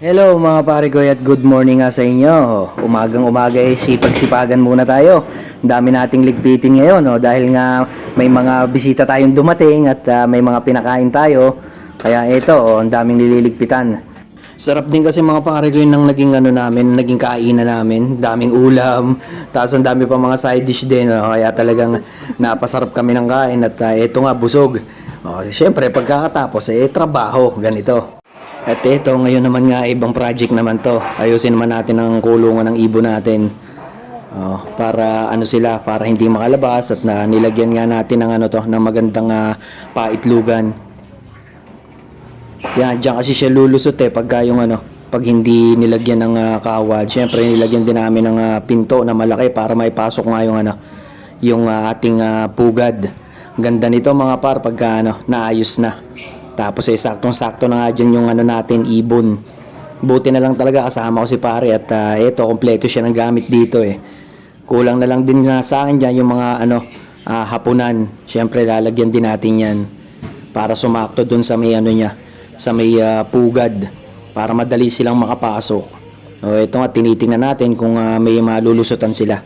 Hello mga pare ko at good morning nga sa inyo. Umagang umaga sipag-sipagan muna tayo. Ang dami nating ligpitin ngayon dahil nga may mga bisita tayong dumating at may mga pinakain tayo. Kaya ito ang daming nililigpitan. Sarap din kasi mga pare ko yung naging naging kainan namin. Daming ulam, tapos ang dami pa mga side dish din. Kaya talagang napasarap kami ng kain at ito nga busog. Siyempre pagkakatapos trabaho ganito. At ito, ngayon naman nga ibang project naman to. Ayusin naman natin ang kulungan ng ibon natin. Para para hindi makalabas at nilagyan nga natin ng ng magandang paitlugan. Yan, diyan kasi siya lulusot pagka pag hindi nilagyan ng kawad. Syempre nilagyan din namin ng pinto na malaki para maipasok nga yung ating pugad. Ganda nito mga par pagka naayos na. Tapos saktong-sakto na nga dyan yung natin, ibon. Buti na lang talaga kasama ko si pare at ito, kompleto siya ng gamit dito Kulang na lang din sa akin dyan yung mga hapunan. Siyempre lalagyan din natin yan para sumakto dun sa may niya, sa may pugad para madali silang makapasok. Ito nga tinitingnan natin kung may malulusutan sila.